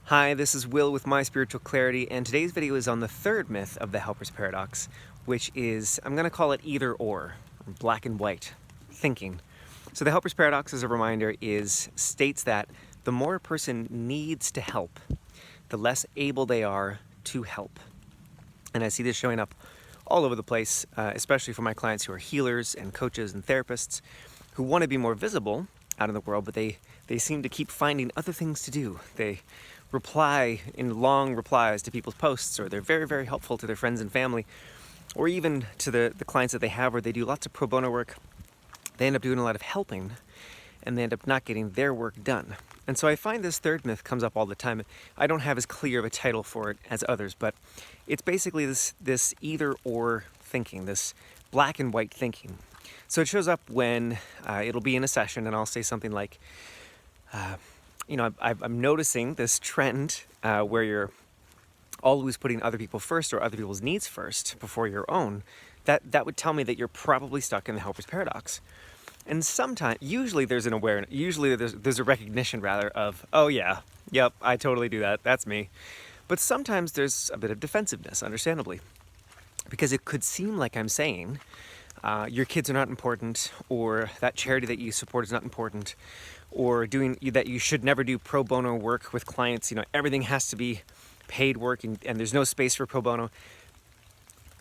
Hi, this is Will with My Spiritual Clarity, and today's video is on the third myth of the Helper's Paradox, which is, I'm going to call it either or black and white thinking. So the Helper's Paradox, as a reminder, states that the more a person needs to help, the less able they are to help. And I see this showing up all over the place, especially for my clients who are healers and coaches and therapists who want to be more visible out in the world, but they seem to keep finding other things to do. They reply in long replies to people's posts, or they're very, very helpful to their friends and family, or even to the clients that they have where they do lots of pro bono work. They end up doing a lot of helping, and they end up not getting their work done. And so I find this third myth comes up all the time. I don't have as clear of a title for it as others, but it's basically this either or thinking, this black and white thinking. So it shows up when it'll be in a session and I'll say something like, I'm noticing this trend where you're always putting other people first or other people's needs first before your own. That would tell me that you're probably stuck in the Helper's Paradox. And usually there's an awareness, usually there's a recognition rather of, oh yeah, yep, I totally do that, that's me. But sometimes there's a bit of defensiveness, understandably, because it could seem like I'm saying your kids are not important, or that charity that you support is not important, or that you should never do pro bono work with clients. Everything has to be paid work and there's no space for pro bono.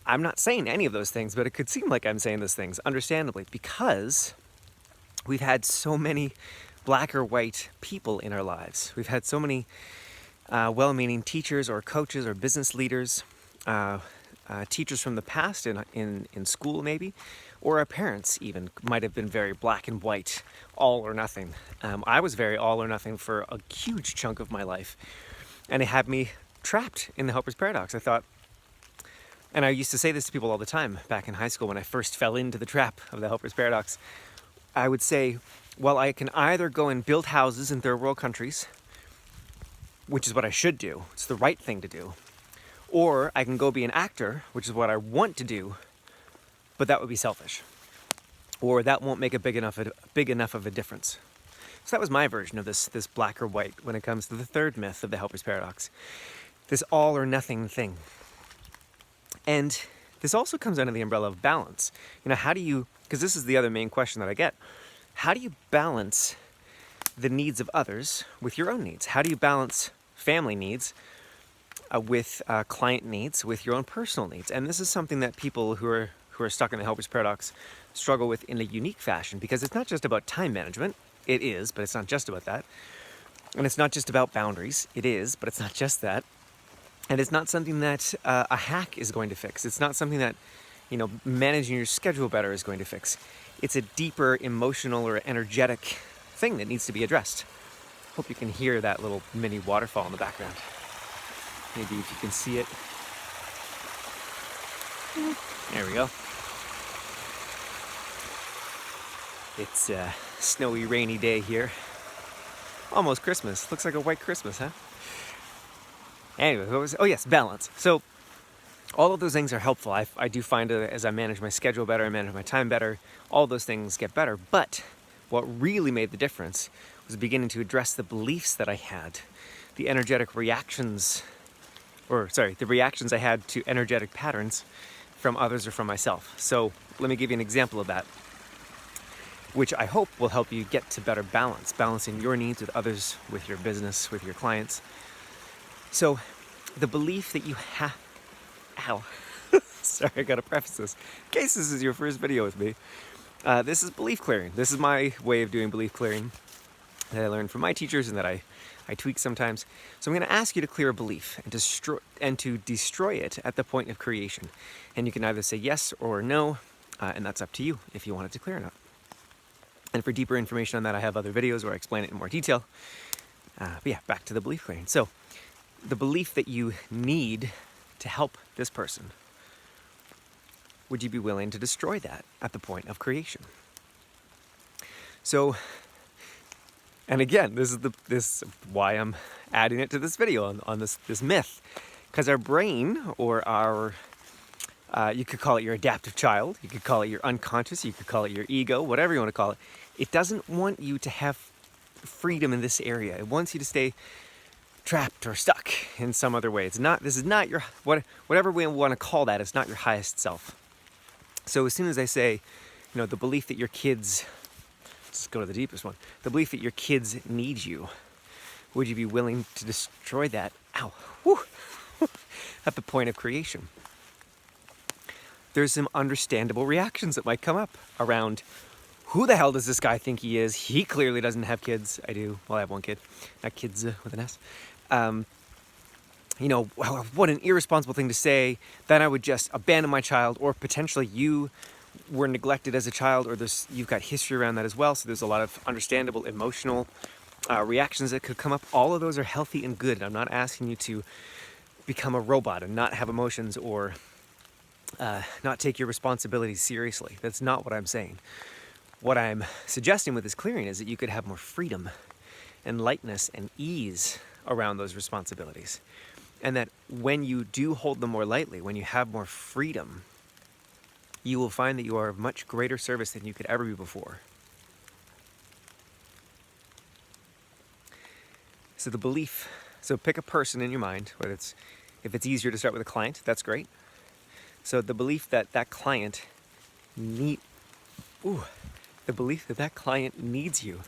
I'm not saying any of those things, but it could seem like I'm saying those things, understandably, because we've had so many black or white people in our lives. We've had so many well-meaning teachers or coaches or business leaders, teachers from the past in school maybe, or our parents even might have been very black and white, all or nothing. I was very all or nothing for a huge chunk of my life, and it had me trapped in the Helper's Paradox. I thought, and I used to say this to people all the time back in high school when I first fell into the trap of the Helper's Paradox. I would say, well, I can either go and build houses in third world countries, which is what I should do, it's the right thing to do, or I can go be an actor, which is what I want to do, but that would be selfish, or that won't make a big enough of a difference. So that was my version of this black or white when it comes to the third myth of the Helper's Paradox, this all or nothing thing. And this also comes under the umbrella of balance. How do you, because this is the other main question that I get, how do you balance the needs of others with your own needs? How do you balance family needs with client needs, with your own personal needs? And this is something that people who are stuck in the Helper's Paradox struggle with in a unique fashion, because it's not just about time management. It is, but it's not just about that. And it's not just about boundaries. It is, but it's not just that. And it's not something that a hack is going to fix. It's not something that, managing your schedule better is going to fix. It's a deeper emotional or energetic thing that needs to be addressed. Hope you can hear that little mini waterfall in the background. Maybe if you can see it. There we go. It's a snowy, rainy day here. Almost Christmas. Looks like a white Christmas, huh? Anyway, balance. So all of those things are helpful. I do find as I manage my schedule better, I manage my time better, all those things get better. But what really made the difference was beginning to address the beliefs that I had, the reactions I had to energetic patterns from others or from myself. So let me give you an example of that, which I hope will help you get to better balance, balancing your needs with others, with your business, with your clients. So the belief that you have, sorry, I gotta preface this. In case this is your first video with me, this is belief clearing. This is my way of doing belief clearing that I learned from my teachers and that I tweak sometimes. So I'm gonna ask you to clear a belief and to destroy it at the point of creation. And you can either say yes or no, and that's up to you if you want it to clear or not. And for deeper information on that, I have other videos where I explain it in more detail. But yeah, back to the belief clearing. So the belief that you need to help this person, would you be willing to destroy that at the point of creation? So, and again, this is why I'm adding it to this video on this myth, because our brain, or our you could call it your adaptive child, you could call it your unconscious, you could call it your ego, whatever you want to call it, it doesn't want you to have freedom in this area. It wants you to stay trapped or stuck in some other way. This is not your, whatever we want to call that, it's not your highest self. So as soon as I say, the belief that your kids, let's go to the deepest one, the belief that your kids need you, would you be willing to destroy that? Ow, whew, at the point of creation? There's some understandable reactions that might come up around, who the hell does this guy think he is? He clearly doesn't have kids. I do. Well, I have one kid, not kids with an S. What an irresponsible thing to say. Then I would just abandon my child, or potentially you were neglected as a child, or you've got history around that as well. So there's a lot of understandable emotional reactions that could come up. All of those are healthy and good. I'm not asking you to become a robot and not have emotions or not take your responsibilities seriously. That's not what I'm saying. What I'm suggesting with this clearing is that you could have more freedom and lightness and ease around those responsibilities. And that when you do hold them more lightly, when you have more freedom, you will find that you are of much greater service than you could ever be before. So the belief, pick a person in your mind, if it's easier to start with a client, that's great. So the belief that that client needs you,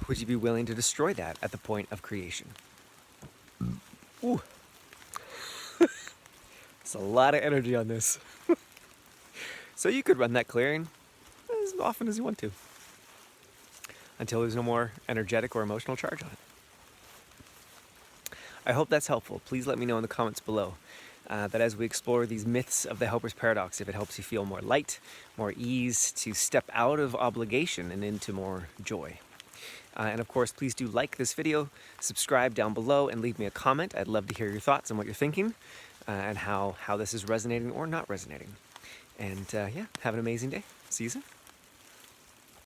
would you be willing to destroy that at the point of creation? Ooh. There's a lot of energy on this. So you could run that clearing as often as you want to, until there's no more energetic or emotional charge on it. I hope that's helpful. Please let me know in the comments below that as we explore these myths of the Helper's Paradox, if it helps you feel more light, more ease, to step out of obligation and into more joy. And of course, please do like this video, subscribe down below, and leave me a comment. I'd love to hear your thoughts on what you're thinking and how this is resonating or not resonating. And have an amazing day. See you soon.